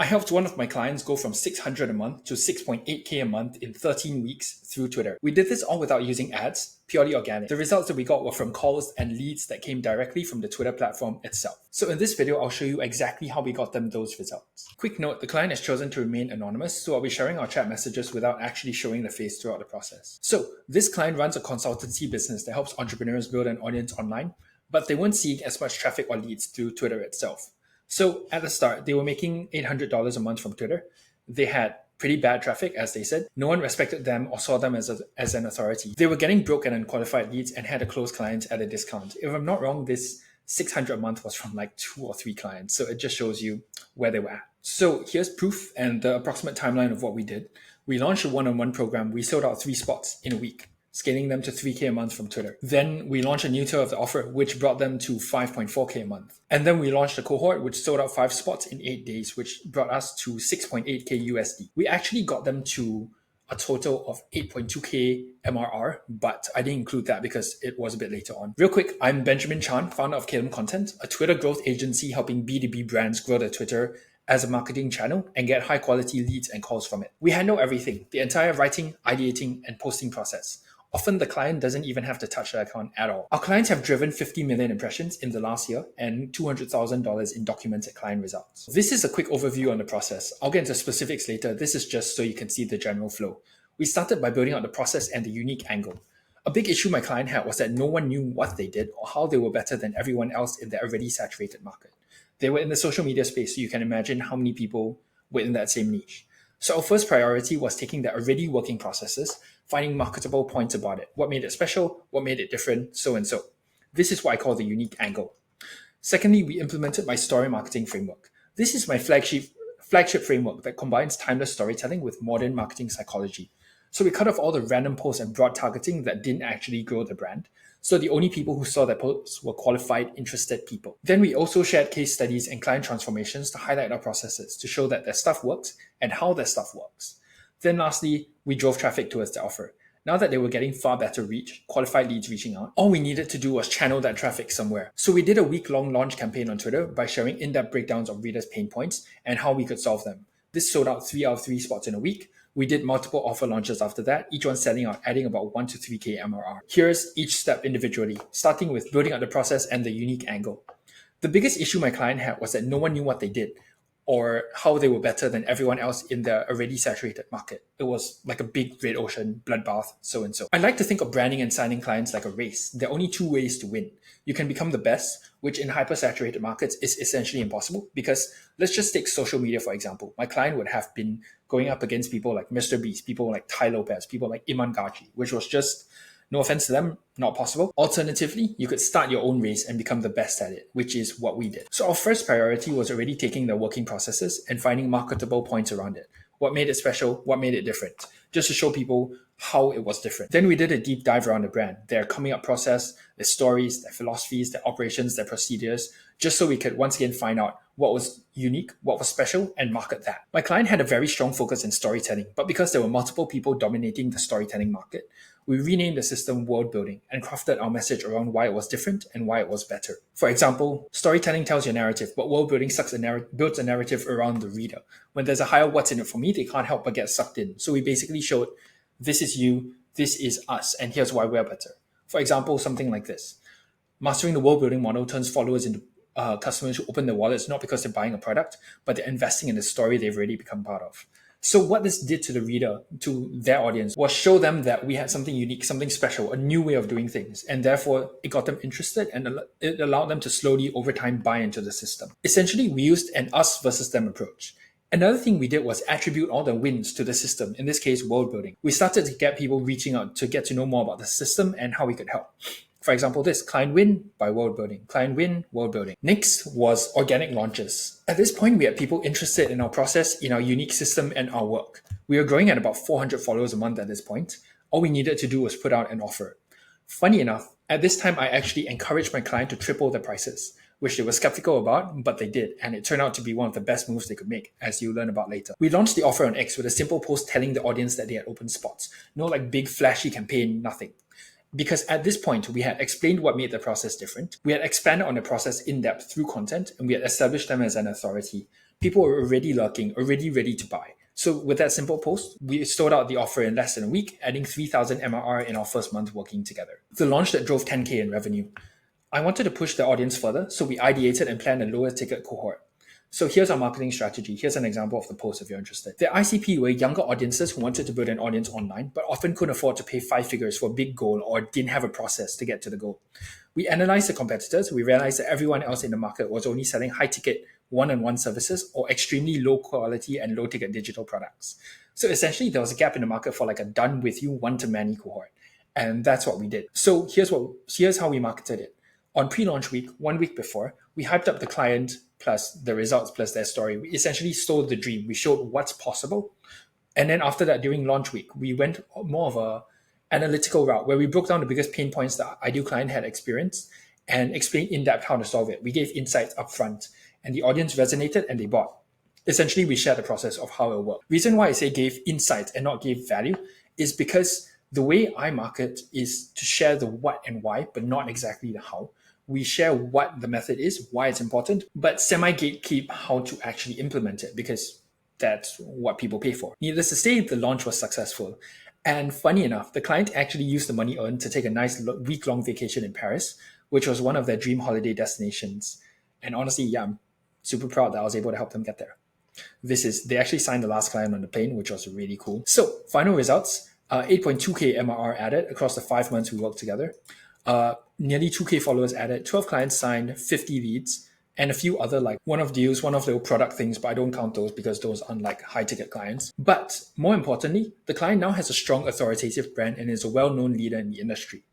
I helped one of my clients go from 600 a month to 6.8K a month in 13 weeks through Twitter. We did this all without using ads, purely organic. The results that we got were from calls and leads that came directly from the Twitter platform itself. So in this video, I'll show you exactly how we got them those results. Quick note, the client has chosen to remain anonymous, so I'll be sharing our chat messages without actually showing the face throughout the process. So this client runs a consultancy business that helps entrepreneurs build an audience online, but they weren't seeing as much traffic or leads through Twitter itself. So at the start, they were making $800 a month from Twitter. They had pretty bad traffic, as they said. No one respected them or saw them as an authority. They were getting broke and unqualified leads and had to close clients at a discount. If I'm not wrong, this 600 a month was from like 2 or 3 clients. So it just shows you where they were at. So here's proof and the approximate timeline of what we did. We launched a one-on-one program. We sold out 3 spots in a week, scaling them to 3K a month from Twitter. Then we launched a new tier of the offer, which brought them to 5.4K a month. And then we launched a cohort, which sold out 5 spots in 8 days, which brought us to 6.8K USD. We actually got them to a total of 8.2K MRR, but I didn't include that because it was a bit later on. Real quick, I'm Benjamin Chan, founder of Kalem Content, a Twitter growth agency helping B2B brands grow their Twitter as a marketing channel and get high quality leads and calls from it. We handle everything, the entire writing, ideating, and posting process. Often the client doesn't even have to touch the account at all. Our clients have driven 50 million impressions in the last year and $200,000 in documented client results. This is a quick overview on the process. I'll get into specifics later. This is just so you can see the general flow. We started by building out the process and the unique angle. A big issue my client had was that no one knew what they did or how they were better than everyone else in the already saturated market. They were in the social media space, so you can imagine how many people were in that same niche. So our first priority was taking the already working processes, finding marketable points about it. What made it special? What made it different? So and so. This is what I call the unique angle. Secondly, we implemented my story marketing framework. This is my flagship framework that combines timeless storytelling with modern marketing psychology. So we cut off all the random posts and broad targeting that didn't actually grow the brand. So the only people who saw their posts were qualified, interested people. Then we also shared case studies and client transformations to highlight our processes to show that their stuff works and how their stuff works. Then lastly, we drove traffic towards the offer. Now that they were getting far better reach, qualified leads reaching out, all we needed to do was channel that traffic somewhere. So we did a week-long launch campaign on Twitter by sharing in-depth breakdowns of readers' pain points and how we could solve them. This sold out 3 out of 3 spots in a week. We did multiple offer launches after that, each one selling out, adding about 1 to 3K MRR. Here's each step individually, starting with building out the process and the unique angle. The biggest issue my client had was that no one knew what they did or how they were better than everyone else in the already saturated market. It was like a big red ocean, bloodbath, so and so. I like to think of branding and signing clients like a race. There are only 2 ways to win. You can become the best, which in hyper-saturated markets is essentially impossible because let's just take social media, for example. My client would have been going up against people like Mr. Beast, people like Tai Lopez, people like Iman Gaji, which was just, no offense to them, not possible. Alternatively, you could start your own race and become the best at it, which is what we did. So our first priority was already taking the working processes and finding marketable points around it. What made it special? What made it different? Just to show people how it was different. Then we did a deep dive around the brand, their coming up process, their stories, their philosophies, their operations, their procedures, just so we could once again find out what was unique, what was special, and market that. My client had a very strong focus in storytelling, but because there were multiple people dominating the storytelling market, we renamed the system World Building and crafted our message around why it was different and why it was better. For example, storytelling tells your narrative, but world building builds a narrative around the reader. When there's a higher what's in it for me, they can't help but get sucked in. So we basically showed, this is you, this is us, and here's why we're better. For example, something like this. Mastering the world building model turns followers into customers who open their wallets not because they're buying a product, but they're investing in the story they've already become part of. So what this did to the reader, to their audience, was show them that we had something unique, something special, a new way of doing things. And therefore, it got them interested and it allowed them to slowly, over time, buy into the system. Essentially, we used an us versus them approach. Another thing we did was attribute all the wins to the system, in this case, world building. We started to get people reaching out to get to know more about the system and how we could help. For example, this client win by world building, client win, world building. Next was organic launches. At this point, we had people interested in our process, in our unique system, and our work. We were growing at about 400 followers a month at this point. All we needed to do was put out an offer. Funny enough, at this time, I actually encouraged my client to triple their prices, which they were skeptical about, but they did, and it turned out to be one of the best moves they could make, as you'll learn about later. We launched the offer on X with a simple post telling the audience that they had open spots. No like big flashy campaign, nothing. Because at this point, we had explained what made the process different. We had expanded on the process in depth through content, and we had established them as an authority. People were already lurking, already ready to buy. So with that simple post, we sold out the offer in less than a week, adding 3,000 MRR in our first month working together. The launch that drove 10K in revenue. I wanted to push the audience further, so we ideated and planned a lower ticket cohort. So here's our marketing strategy. Here's an example of the post if you're interested. The ICP were younger audiences who wanted to build an audience online, but often couldn't afford to pay 5 figures for a big goal or didn't have a process to get to the goal. We analyzed the competitors. We realized that everyone else in the market was only selling high-ticket one-on-one services or extremely low quality and low-ticket digital products. So essentially, there was a gap in the market for like a done-with-you one-to-many cohort. And that's what we did. So here's how we marketed it. On pre-launch week, 1 week before, we hyped up the client plus the results plus their story. We essentially stole the dream. We showed what's possible. And then after that, during launch week, we went more of a analytical route where we broke down the biggest pain points that our ideal client had experienced and explained in depth how to solve it. We gave insights up front and the audience resonated and they bought. Essentially, we shared the process of how it worked. Reason why I say gave insights and not gave value is because the way I market is to share the what and why, but not exactly the how. We share what the method is, why it's important, but semi-gatekeep how to actually implement it because that's what people pay for. Needless to say, the launch was successful. And funny enough, the client actually used the money earned to take a nice week-long vacation in Paris, which was one of their dream holiday destinations. And honestly, yeah, I'm super proud that I was able to help them get there. They actually signed the last client on the plane, which was really cool. So, final results, 8.2K MRR added across the 5 months we worked together. Nearly 2K followers added, 12 clients signed, 50 leads, and a few other like one-off deals, one-off little product things, but I don't count those because those aren't like high-ticket clients. But more importantly, the client now has a strong authoritative brand and is a well-known leader in the industry.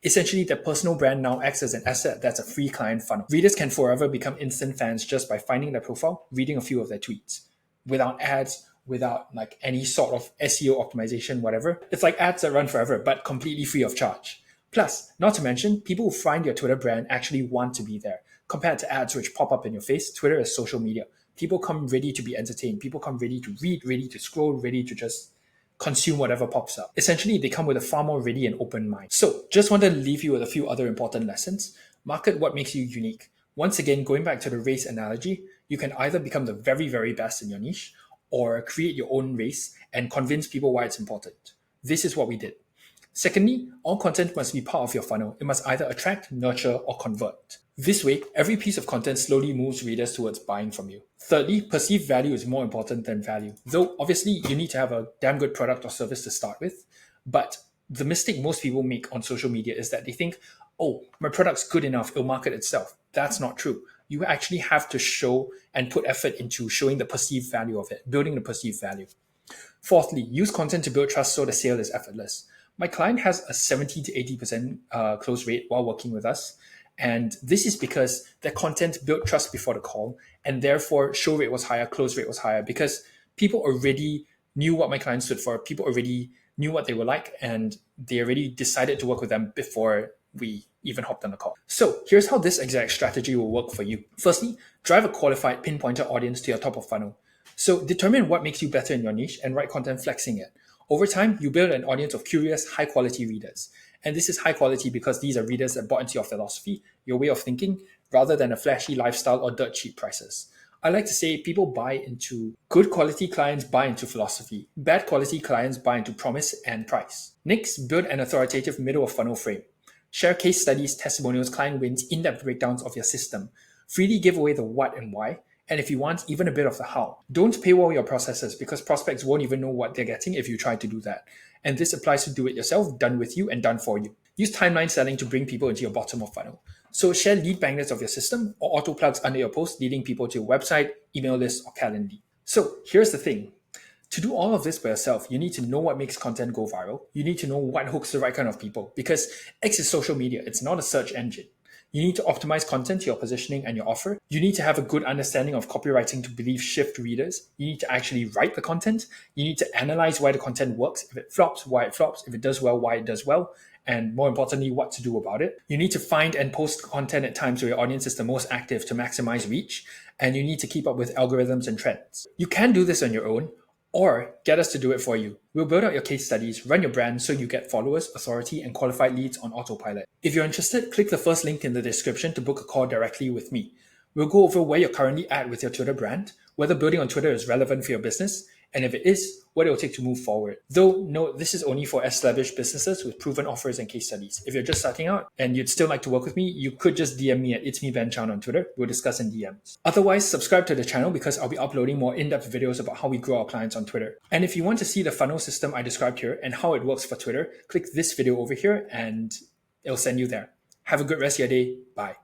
Essentially, their personal brand now acts as an asset that's a free client funnel. Readers can forever become instant fans just by finding their profile, reading a few of their tweets, without ads, without like any sort of SEO optimization, whatever. It's like ads that run forever, but completely free of charge. Plus, not to mention, people who find your Twitter brand actually want to be there. Compared to ads which pop up in your face, Twitter is social media. People come ready to be entertained. People come ready to read, ready to scroll, ready to just consume whatever pops up. Essentially, they come with a far more ready and open mind. So, just wanted to leave you with a few other important lessons. Market what makes you unique. Once again, going back to the race analogy, you can either become the very, very best in your niche or create your own race and convince people why it's important. This is what we did. Secondly, all content must be part of your funnel. It must either attract, nurture, or convert. This way, every piece of content slowly moves readers towards buying from you. Thirdly, perceived value is more important than value. Though obviously you need to have a damn good product or service to start with, but the mistake most people make on social media is that they think, oh, my product's good enough, it'll market itself. That's not true. You actually have to show and put effort into showing the perceived value of it, building the perceived value. Fourthly, use content to build trust so the sale is effortless. My client has a 70 to 80% close rate while working with us. And this is because their content built trust before the call, and therefore show rate was higher, close rate was higher, because people already knew what my client stood for. People already knew what they were like, and they already decided to work with them before we even hopped on the call. So here's how this exact strategy will work for you. Firstly, drive a qualified pinpointer audience to your top of funnel. So determine what makes you better in your niche and write content flexing it. Over time, you build an audience of curious, high-quality readers. And this is high quality because these are readers that bought into your philosophy, your way of thinking, rather than a flashy lifestyle or dirt cheap prices. I like to say people buy into good quality clients buy into philosophy. Bad quality clients buy into promise and price. Next, build an authoritative middle of funnel frame. Share case studies, testimonials, client wins, in-depth breakdowns of your system. Freely give away the what and why. And if you want, even a bit of the how. Don't paywall your processes because prospects won't even know what they're getting if you try to do that. And this applies to do it yourself, done with you, and done for you. Use timeline selling to bring people into your bottom of funnel. So share lead magnets of your system or auto plugs under your post, leading people to your website, email list, or Calendly. So here's the thing. To do all of this by yourself, you need to know what makes content go viral. You need to know what hooks the right kind of people because X is social media. It's not a search engine. You need to optimize content to your positioning and your offer. You need to have a good understanding of copywriting to believe shift readers. You need to actually write the content. You need to analyze why the content works. If it flops, why it flops. If it does well, why it does well. And more importantly, what to do about it. You need to find and post content at times where your audience is the most active to maximize reach. And you need to keep up with algorithms and trends. You can do this on your own, or get us to do it for you. We'll build out your case studies, run your brand so you get followers, authority, and qualified leads on autopilot. If you're interested, click the first link in the description to book a call directly with me. We'll go over where you're currently at with your Twitter brand, whether building on Twitter is relevant for your business, and if it is, what it will take to move forward. Though, note, this is only for established businesses with proven offers and case studies. If you're just starting out and you'd still like to work with me, you could just DM me at itsmebenchan on Twitter. We'll discuss in DMs. Otherwise, subscribe to the channel because I'll be uploading more in-depth videos about how we grow our clients on Twitter. And if you want to see the funnel system I described here and how it works for Twitter, click this video over here and it'll send you there. Have a good rest of your day. Bye.